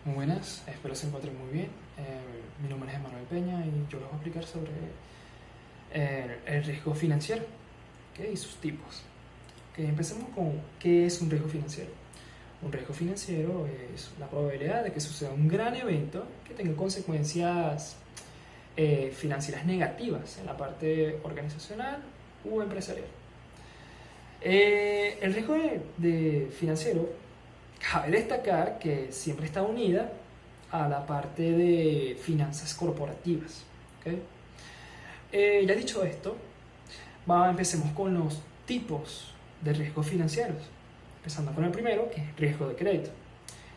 Muy buenas, espero se encuentren muy bien. Mi nombre es Emanuel Peña y yo les voy a explicar sobre el riesgo financiero, ¿ok? Y sus tipos. Empecemos con qué es un riesgo financiero. Un riesgo financiero es la probabilidad de que suceda un gran evento que tenga consecuencias financieras negativas en la parte organizacional u empresarial. El riesgo de financiero cabe destacar que siempre está unida a la parte de finanzas corporativas. ¿Okay? Ya dicho esto, empecemos con los tipos de riesgos financieros. Empezando con el primero, que es riesgo de crédito.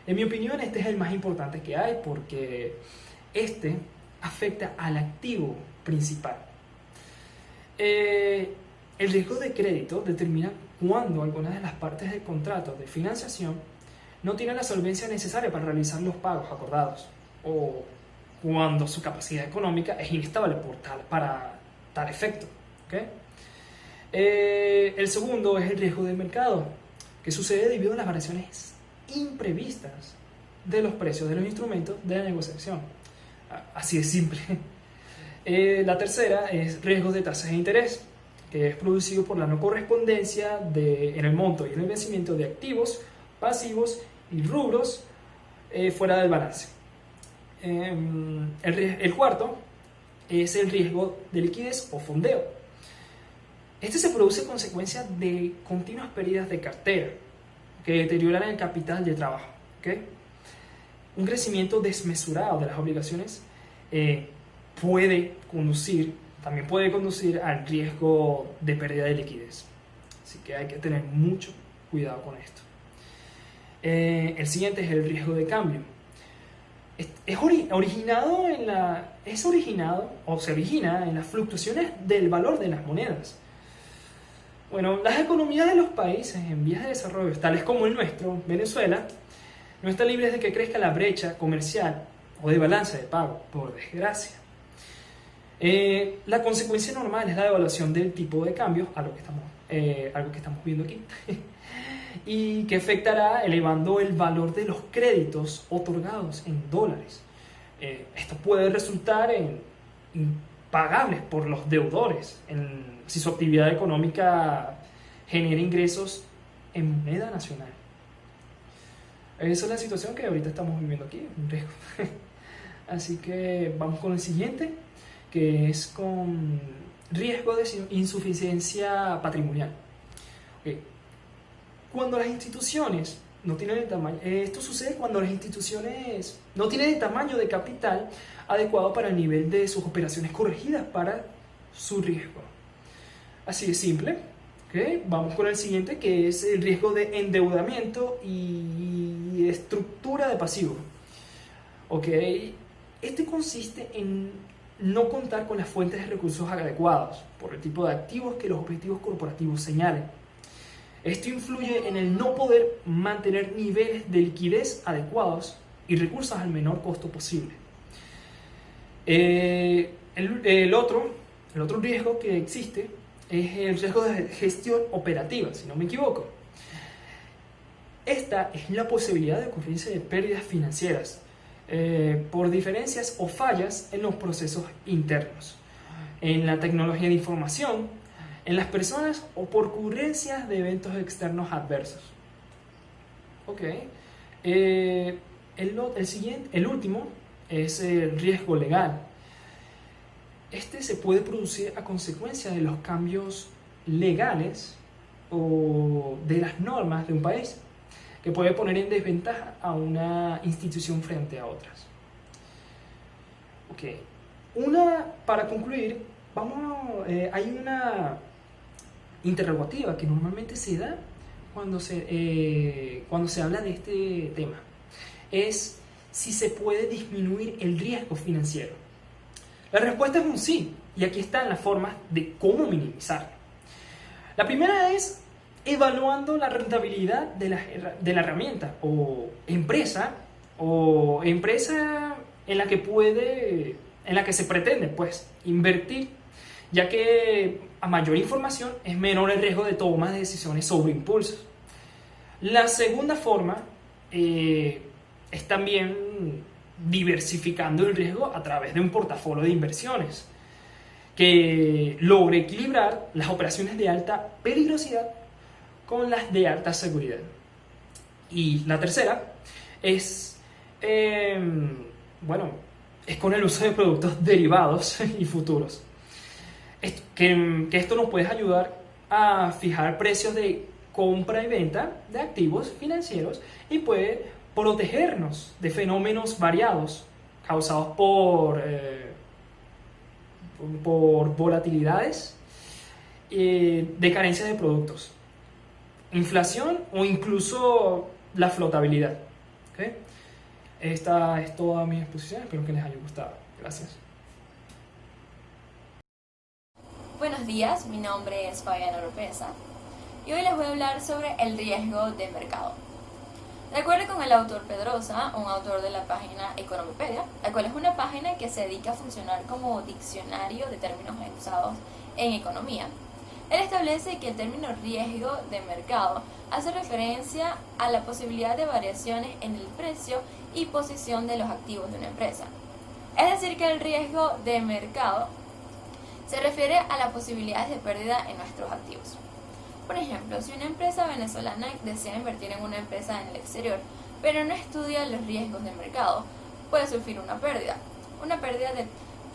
En mi opinión, este es el más importante que hay porque este afecta al activo principal. El riesgo de crédito determina cuando alguna de las partes del contrato de financiación no tiene la solvencia necesaria para realizar los pagos acordados o cuando su capacidad económica es inestable para tal efecto. ¿Okay? El segundo es el riesgo de mercado, que sucede debido a las variaciones imprevistas de los precios de los instrumentos de la negociación. Así de simple. La tercera es riesgo de tasas de interés, que es producido por la no correspondencia en el monto y en el vencimiento de activos, pasivos y rubros fuera del balance. El cuarto es el riesgo de liquidez o fondeo. Este se produce a consecuencia de continuas pérdidas de cartera que deterioran el capital de trabajo. ¿Okay? Un crecimiento desmesurado de las obligaciones también puede conducir al riesgo de pérdida de liquidez. Así que hay que tener mucho cuidado con esto. El siguiente es el riesgo de cambio. Se origina en las fluctuaciones del valor de las monedas. Bueno, las economías de los países en vías de desarrollo, tales como el nuestro, Venezuela, no están libres de que crezca la brecha comercial o de balanza de pago, por desgracia. La consecuencia normal es la devaluación del tipo de cambio, algo que estamos viendo aquí, y que afectará elevando el valor de los créditos otorgados en dólares. Esto puede resultar en impagables por los deudores si su actividad económica genera ingresos en moneda nacional. Esa es la situación que ahorita estamos viviendo aquí, un riesgo. Así que vamos con el siguiente, que es con riesgo de insuficiencia patrimonial. Okay. Cuando las instituciones no tienen el tamaño, esto sucede cuando las instituciones no tienen el tamaño de capital adecuado para el nivel de sus operaciones corregidas para su riesgo. Así de simple. ¿Okay? Vamos con el siguiente, que es el riesgo de endeudamiento y estructura de pasivo. ¿Okay? Este consiste en no contar con las fuentes de recursos adecuados por el tipo de activos que los objetivos corporativos señalen. Esto influye en el no poder mantener niveles de liquidez adecuados y recursos al menor costo posible. El otro riesgo que existe es el riesgo de gestión operativa, si no me equivoco. Esta es la posibilidad de ocurrencia de pérdidas financieras por diferencias o fallas en los procesos internos, en la tecnología de información, en las personas o por ocurrencias de eventos externos adversos. Okay. El último es el riesgo legal. Este se puede producir a consecuencia de los cambios legales o de las normas de un país, que puede poner en desventaja a una institución frente a otras. Okay. Para concluir, hay una interrogativa que normalmente se da cuando se habla de este tema. Es si se puede disminuir el riesgo financiero. La respuesta es un sí, y aquí están las formas de cómo minimizarlo. La primera es evaluando la rentabilidad de la herramienta o empresa en la que se pretende invertir, ya que a mayor información es menor el riesgo de toma de decisiones sobre impulsos. La segunda forma es también diversificando el riesgo a través de un portafolio de inversiones que logre equilibrar las operaciones de alta peligrosidad con las de alta seguridad. Y la tercera es, es con el uso de productos derivados y futuros. Que esto nos puede ayudar a fijar precios de compra y venta de activos financieros y puede protegernos de fenómenos variados causados por volatilidades de carencia de productos, inflación o incluso la flotabilidad. ¿Okay? Esta es toda mi exposición, espero que les haya gustado. Gracias. Buenos días, mi nombre es Fabiana Oropesa y hoy les voy a hablar sobre el riesgo de mercado. De acuerdo con el autor Pedrosa, un autor de la página Economipedia, la cual es una página que se dedica a funcionar como diccionario de términos usados en economía, él establece que el término riesgo de mercado hace referencia a la posibilidad de variaciones en el precio y posición de los activos de una empresa. Es decir, que el riesgo de mercado se refiere a las posibilidades de pérdida en nuestros activos. Por ejemplo, si una empresa venezolana desea invertir en una empresa en el exterior, pero no estudia los riesgos de mercado, puede sufrir una pérdida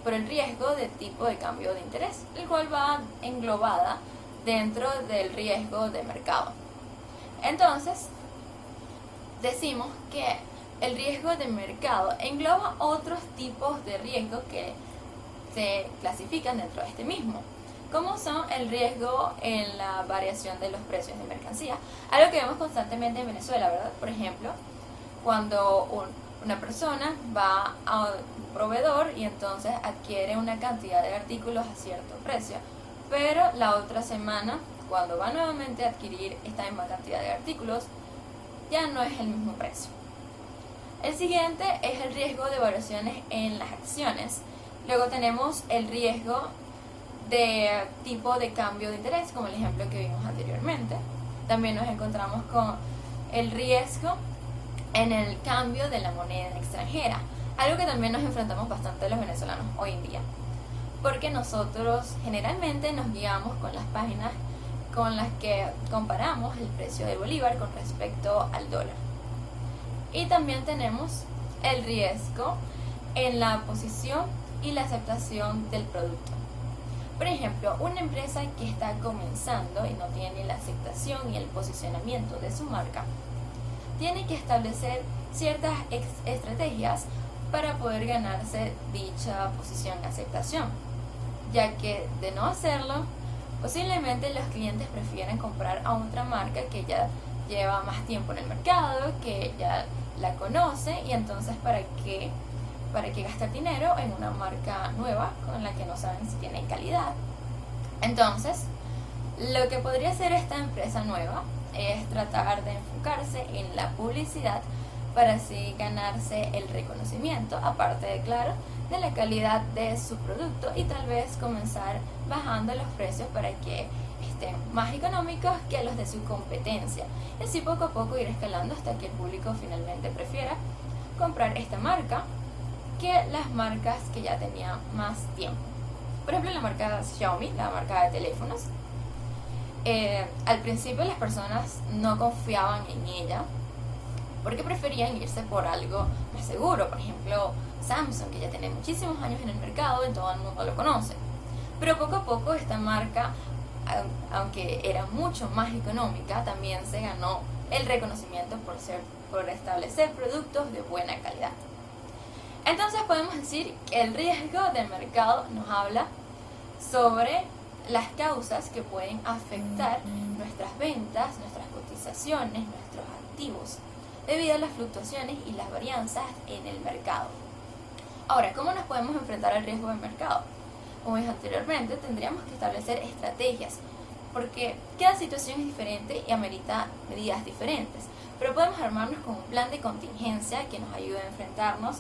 por el riesgo de tipo de cambio de interés, el cual va englobada dentro del riesgo de mercado. Entonces, decimos que el riesgo de mercado engloba otros tipos de riesgos que se clasifican dentro de este mismo, como son el riesgo en la variación de los precios de mercancía, algo que vemos constantemente en Venezuela, ¿verdad? Por ejemplo, cuando una persona va a un proveedor y entonces adquiere una cantidad de artículos a cierto precio, pero la otra semana, cuando va nuevamente a adquirir esta misma cantidad de artículos, ya no es el mismo precio. El siguiente es el riesgo de variaciones en las acciones. Luego tenemos el riesgo de tipo de cambio de interés, como el ejemplo que vimos anteriormente. También nos encontramos con el riesgo en el cambio de la moneda extranjera, algo que también nos enfrentamos bastante los venezolanos hoy en día, porque nosotros generalmente nos guiamos con las páginas con las que comparamos el precio del bolívar con respecto al dólar. Y también tenemos el riesgo en la posición y la aceptación del producto. Por ejemplo, una empresa que está comenzando y no tiene la aceptación y el posicionamiento de su marca, tiene que establecer ciertas estrategias para poder ganarse dicha posición y aceptación, ya que de no hacerlo, posiblemente los clientes prefieren comprar a otra marca que ya lleva más tiempo en el mercado, que ya la conoce, y entonces ¿para qué gastar dinero en una marca nueva con la que no saben si tiene calidad? Entonces, lo que podría hacer esta empresa nueva es tratar de enfocarse en la publicidad para así ganarse el reconocimiento, aparte de, claro, de la calidad de su producto, y tal vez comenzar bajando los precios para que estén más económicos que los de su competencia, y así poco a poco ir escalando hasta que el público finalmente prefiera comprar esta marca que las marcas que ya tenían más tiempo. Por ejemplo, la marca Xiaomi, la marca de teléfonos, al principio las personas no confiaban en ella porque preferían irse por algo más seguro. Por ejemplo, Samsung, que ya tiene muchísimos años en el mercado y todo el mundo lo conoce. Pero poco a poco esta marca, aunque era mucho más económica, también se ganó el reconocimiento por establecer productos de buena calidad. Entonces podemos decir que el riesgo de mercado nos habla sobre las causas que pueden afectar nuestras ventas, nuestras cotizaciones, nuestros activos, debido a las fluctuaciones y las varianzas en el mercado. Ahora, ¿cómo nos podemos enfrentar al riesgo de mercado? Como dije anteriormente, tendríamos que establecer estrategias, porque cada situación es diferente y amerita medidas diferentes, pero podemos armarnos con un plan de contingencia que nos ayude a enfrentarnos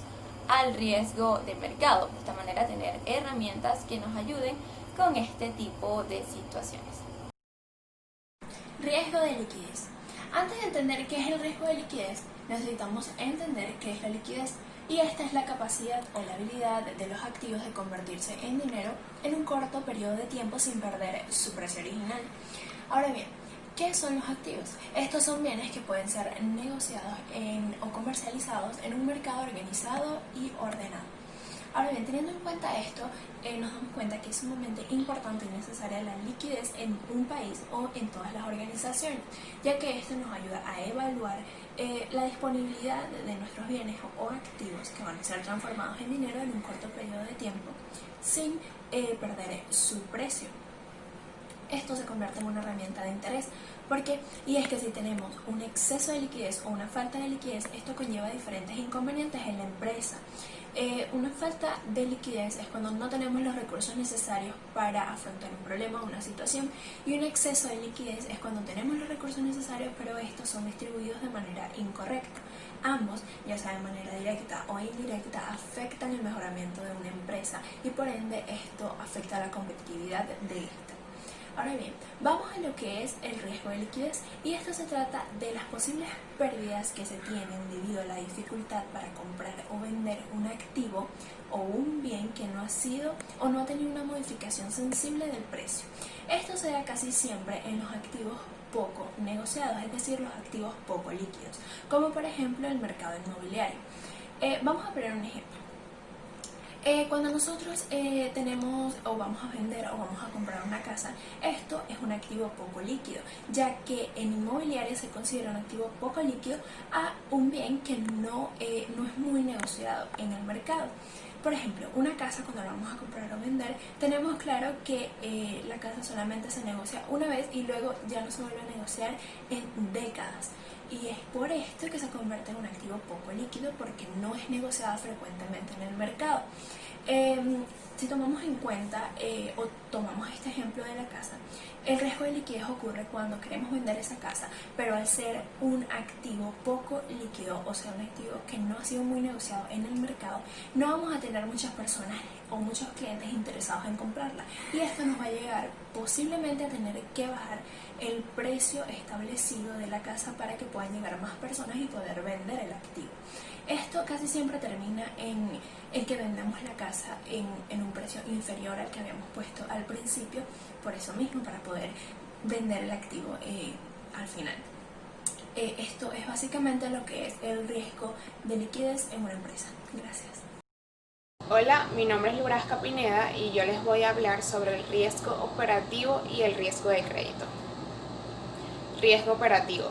al riesgo de mercado. De esta manera, tener herramientas que nos ayuden con este tipo de situaciones. Riesgo de liquidez. Antes de entender qué es el riesgo de liquidez, necesitamos entender qué es la liquidez, y esta es la capacidad o la habilidad de los activos de convertirse en dinero en un corto periodo de tiempo sin perder su precio original. Ahora bien, ¿qué son los activos? Estos son bienes que pueden ser negociados o comercializados en un mercado organizado y ordenado. Ahora bien, teniendo en cuenta esto, nos damos cuenta que es sumamente importante y necesaria la liquidez en un país o en todas las organizaciones, ya que esto nos ayuda a evaluar la disponibilidad de nuestros bienes o activos que van a ser transformados en dinero en un corto periodo de tiempo sin perder su precio. Esto se convierte en una herramienta de interés. ¿Por qué? Y es que si tenemos un exceso de liquidez o una falta de liquidez, esto conlleva diferentes inconvenientes en la empresa. Una falta de liquidez es cuando no tenemos los recursos necesarios para afrontar un problema o una situación, y un exceso de liquidez es cuando tenemos los recursos necesarios pero estos son distribuidos de manera incorrecta. Ambos, ya sea de manera directa o indirecta, afectan el mejoramiento de una empresa y por ende esto afecta la competitividad de esta. Ahora bien, vamos a lo que es el riesgo de liquidez, y esto se trata de las posibles pérdidas que se tienen debido a la dificultad para comprar o vender un activo o un bien que no ha sido o no ha tenido una modificación sensible del precio. Esto se da casi siempre en los activos poco negociados, es decir, los activos poco líquidos, como por ejemplo el mercado inmobiliario. Vamos a poner un ejemplo. Cuando nosotros tenemos o vamos a vender o vamos a comprar una casa, esto es un activo poco líquido, ya que en inmobiliaria se considera un activo poco líquido a un bien que no es muy negociado en el mercado. Por ejemplo, una casa, cuando la vamos a comprar o vender, tenemos claro que la casa solamente se negocia una vez y luego ya no se vuelve a negociar en décadas. Y es por esto que se convierte en un activo poco líquido, porque no es negociado frecuentemente en el mercado. Si tomamos en cuenta o tomamos este ejemplo de la casa, el riesgo de liquidez ocurre cuando queremos vender esa casa, pero al ser un activo poco líquido, o sea, un activo que no ha sido muy negociado en el mercado, no vamos a tener muchas personas o muchos clientes interesados en comprarla, y esto nos va a llegar posiblemente a tener que bajar el precio establecido de la casa para que puedan llegar más personas y poder vender el activo. Esto casi siempre termina en que vendemos la casa en un precio inferior al que habíamos puesto al principio, por eso mismo, para poder vender el activo al final. Esto es básicamente lo que es el riesgo de liquidez en una empresa. Gracias. Hola, mi nombre es Lubrasca Pineda y yo les voy a hablar sobre el riesgo operativo y el riesgo de crédito. Riesgo operativo.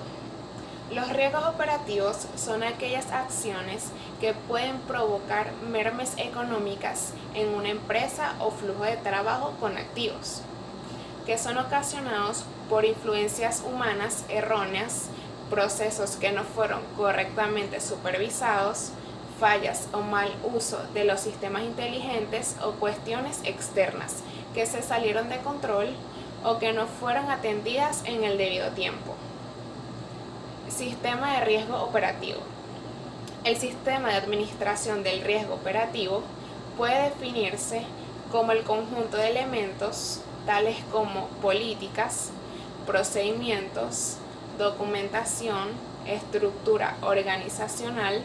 Los riesgos operativos son aquellas acciones que pueden provocar mermas económicas en una empresa o flujo de trabajo con activos, que son ocasionados por influencias humanas erróneas, procesos que no fueron correctamente supervisados, fallas o mal uso de los sistemas inteligentes o cuestiones externas que se salieron de control o que no fueron atendidas en el debido tiempo. Sistema de riesgo operativo. El sistema de administración del riesgo operativo puede definirse como el conjunto de elementos tales como políticas, procedimientos, documentación, estructura organizacional,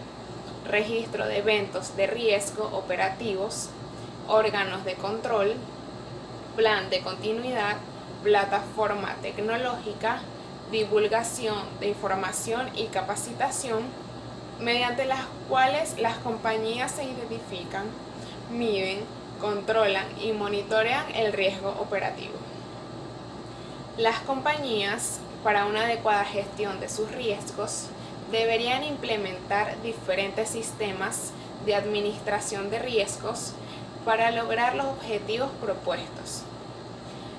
registro de eventos de riesgo operativos, órganos de control, plan de continuidad, plataforma tecnológica, divulgación de información y capacitación, mediante las cuales las compañías se identifican, miden, controlan y monitorean el riesgo operativo. Las compañías, para una adecuada gestión de sus riesgos, deberían implementar diferentes sistemas de administración de riesgos para lograr los objetivos propuestos.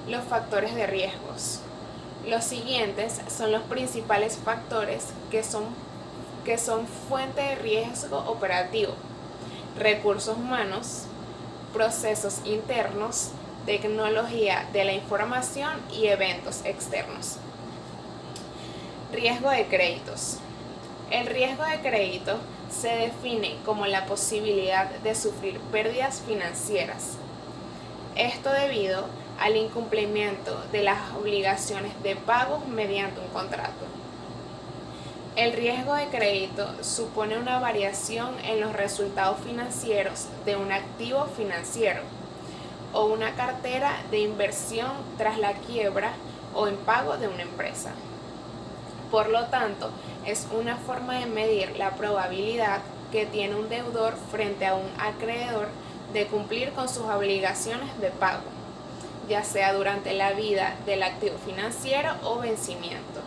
Los factores de riesgos. Los siguientes son los principales factores que son fuente de riesgo operativo: recursos humanos, procesos internos, tecnología de la información y eventos externos. Riesgo de créditos. El riesgo de crédito se define como la posibilidad de sufrir pérdidas financieras. Esto debido al incumplimiento de las obligaciones de pago mediante un contrato. El riesgo de crédito supone una variación en los resultados financieros de un activo financiero o una cartera de inversión tras la quiebra o impago de una empresa. Por lo tanto, es una forma de medir la probabilidad que tiene un deudor frente a un acreedor de cumplir con sus obligaciones de pago, ya sea durante la vida del activo financiero o vencimiento.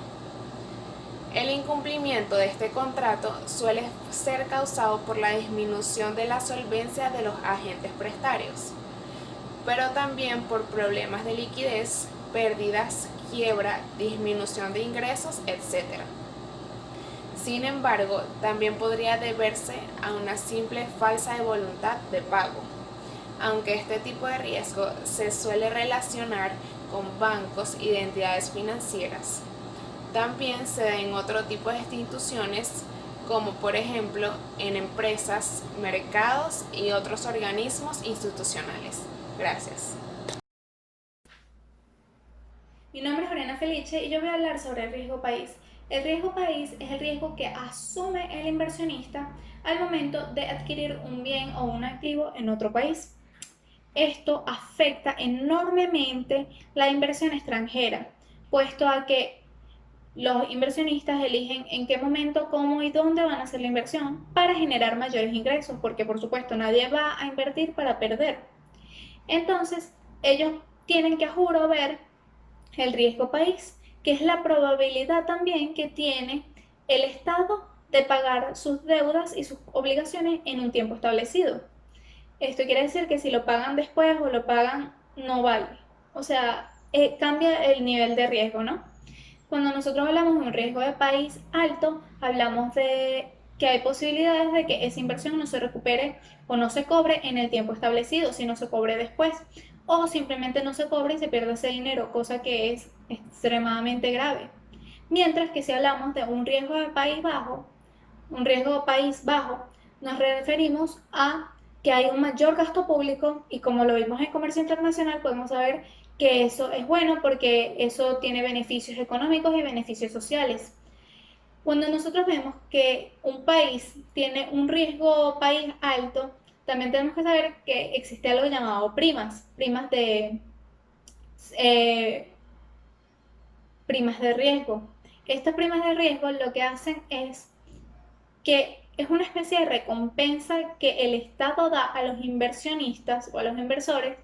El incumplimiento de este contrato suele ser causado por la disminución de la solvencia de los agentes prestatarios, pero también por problemas de liquidez, pérdidas, quiebra, disminución de ingresos, etc. Sin embargo, también podría deberse a una simple falta de voluntad de pago, aunque este tipo de riesgo se suele relacionar con bancos y de entidades financieras. También se da en otro tipo de instituciones, como por ejemplo en empresas, mercados y otros organismos institucionales. Gracias. Mi nombre es Oriana Felice y yo voy a hablar sobre el riesgo país. El riesgo país es el riesgo que asume el inversionista al momento de adquirir un bien o un activo en otro país. Esto afecta enormemente la inversión extranjera, puesto a que los inversionistas eligen en qué momento, cómo y dónde van a hacer la inversión para generar mayores ingresos, porque por supuesto nadie va a invertir para perder. Entonces, ellos tienen que a juro ver el riesgo país, que es la probabilidad también que tiene el Estado de pagar sus deudas y sus obligaciones en un tiempo establecido. Esto quiere decir que si lo pagan después o lo pagan, no vale. O sea, cambia el nivel de riesgo, ¿no? Cuando nosotros hablamos de un riesgo de país alto, hablamos de que hay posibilidades de que esa inversión no se recupere o no se cobre en el tiempo establecido, sino se cobre después, o simplemente no se cobre y se pierde ese dinero, cosa que es extremadamente grave. Mientras que si hablamos de un riesgo de país bajo, nos referimos a que hay un mayor gasto público y como lo vimos en comercio internacional podemos saber que eso es bueno porque eso tiene beneficios económicos y beneficios sociales. Cuando nosotros vemos que un país tiene un riesgo país alto, también tenemos que saber que existe algo llamado eh, primas de riesgo. Estas primas de riesgo lo que hacen es que es una especie de recompensa que el Estado da a los inversionistas o a los inversores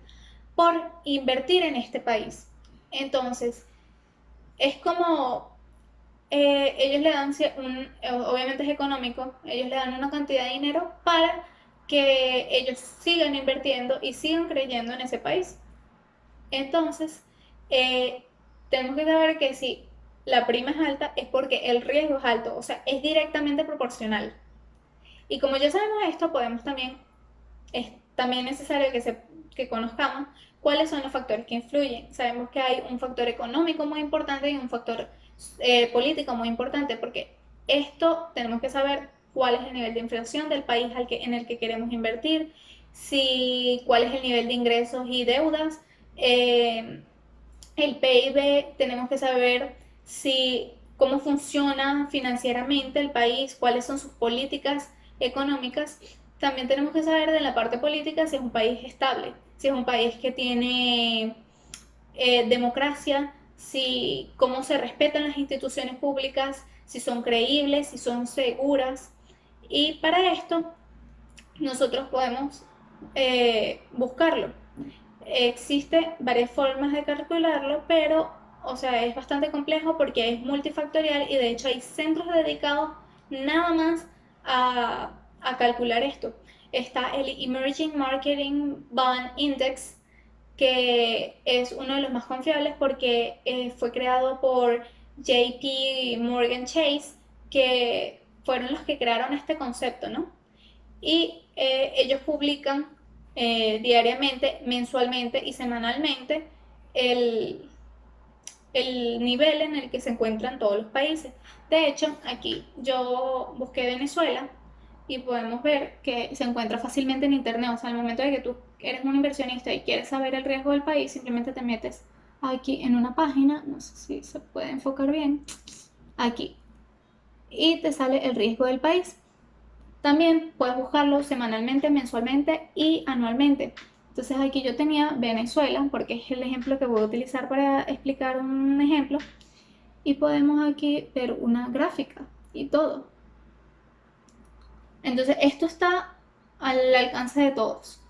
por invertir en este país. Entonces, es como ellos le dan, obviamente es económico, ellos le dan una cantidad de dinero para que ellos sigan invirtiendo y sigan creyendo en ese país. Entonces, tenemos que saber que si la prima es alta es porque el riesgo es alto, o sea, es directamente proporcional. Y como ya sabemos esto, es también necesario que conozcamos cuáles son los factores que influyen. Sabemos que hay un factor económico muy importante y un factor político muy importante, porque esto tenemos que saber cuál es el nivel de inflación del país en el que queremos invertir, cuál es el nivel de ingresos y deudas, el PIB, tenemos que saber cómo funciona financieramente el país, cuáles son sus políticas económicas. También tenemos que saber de la parte política si es un país estable, si es un país que tiene democracia, cómo se respetan las instituciones públicas, si son creíbles, si son seguras. Y para esto nosotros podemos buscarlo. Existen varias formas de calcularlo, pero o sea, es bastante complejo porque es multifactorial y de hecho hay centros dedicados nada más a calcular esto. Está el Emerging Marketing Bond Index, que es uno de los más confiables porque fue creado por JP Morgan Chase, que fueron los que crearon este concepto, ¿no? Y ellos publican diariamente, mensualmente y semanalmente el nivel en el que se encuentran todos los países. De hecho, aquí yo busqué Venezuela y podemos ver que se encuentra fácilmente en internet. O sea, al momento de que tú eres un inversionista y quieres saber el riesgo del país, simplemente te metes aquí en una página, no sé si se puede enfocar bien, aquí. y te sale el riesgo del país. También puedes buscarlo semanalmente, mensualmente y anualmente. Entonces aquí yo tenía Venezuela, porque es el ejemplo que voy a utilizar para explicar un ejemplo. Y podemos aquí ver una gráfica y todo. Entonces esto está al alcance de todos.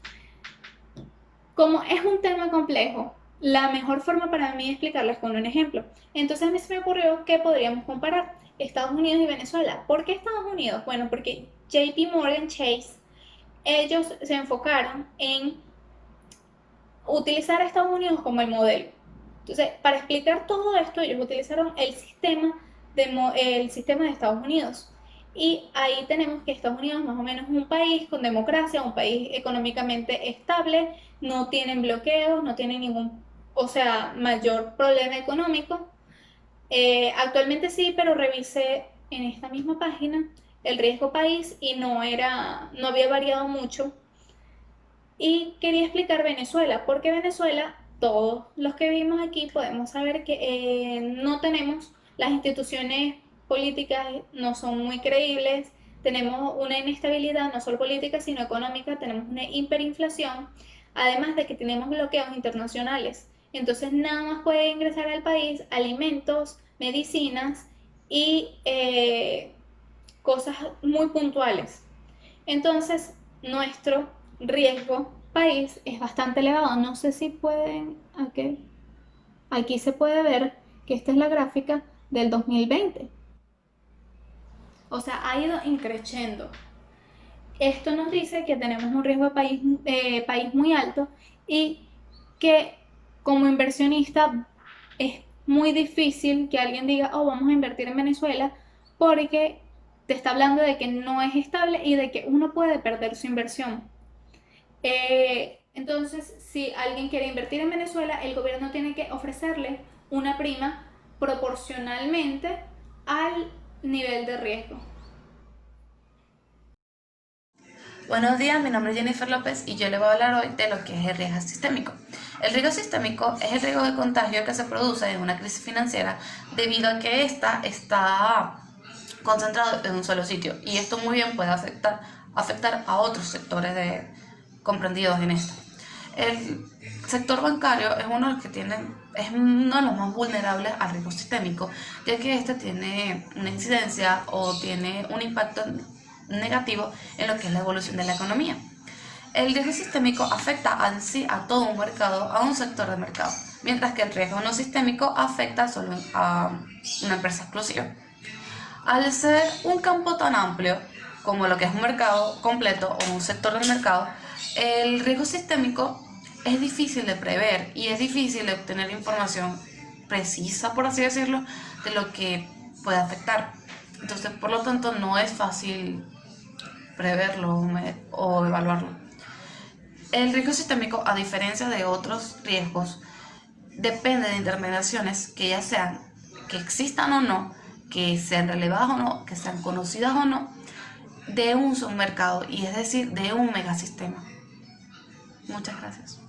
Como es un tema complejo, la mejor forma para mí de explicarlo es con un ejemplo. Entonces a mí se me ocurrió que podríamos comparar Estados Unidos y Venezuela. ¿Por qué Estados Unidos? Bueno, porque JP Morgan Chase, ellos se enfocaron en utilizar a Estados Unidos como el modelo. Entonces, para explicar todo esto, ellos utilizaron el sistema de Estados Unidos. Y ahí tenemos que Estados Unidos más o menos es un país con democracia, un país económicamente estable, no tienen bloqueos, no tienen ningún, o sea, mayor problema económico. Actualmente sí, pero revisé en esta misma página el riesgo país y no había variado mucho. Y quería explicar Venezuela, porque Venezuela, todos los que vimos aquí podemos saber que no tenemos, las instituciones políticas no son muy creíbles, tenemos una inestabilidad no solo política sino económica, tenemos una hiperinflación, además de que tenemos bloqueos internacionales. Entonces nada más puede ingresar al país alimentos, medicinas y cosas muy puntuales. Entonces, nuestro riesgo país es bastante elevado. No sé si pueden, aquí se puede ver que esta es la gráfica del 2020. O sea, ha ido increciendo. Esto nos dice que tenemos un riesgo de país muy alto y que como inversionista es muy difícil que alguien diga, oh, vamos a invertir en Venezuela, porque te está hablando de que no es estable y de que uno puede perder su inversión. Entonces, si alguien quiere invertir en Venezuela, el gobierno tiene que ofrecerle una prima proporcionalmente al nivel de riesgo. Buenos días, mi nombre es Jennifer López y yo le voy a hablar hoy de lo que es el riesgo sistémico. El riesgo sistémico es el riesgo de contagio que se produce en una crisis financiera debido a que ésta está concentrada en un solo sitio y esto muy bien puede afectar a otros sectores comprendidos en esto. El sector bancario es uno de los más vulnerables al riesgo sistémico, ya que este tiene una incidencia o tiene un impacto negativo en lo que es la evolución de la economía. El riesgo sistémico afecta en sí a todo un mercado, a un sector de mercado, mientras que el riesgo no sistémico afecta solo a una empresa exclusiva. Al ser un campo tan amplio como lo que es un mercado completo o un sector del mercado, el riesgo sistémico es difícil de prever y es difícil de obtener información precisa, por así decirlo, de lo que puede afectar. Entonces, por lo tanto, no es fácil preverlo o evaluarlo. El riesgo sistémico, a diferencia de otros riesgos, depende de intermediaciones que ya sean que existan o no, que sean relevadas o no, que sean conocidas o no, de un submercado, y es decir, de un megasistema. Muchas gracias.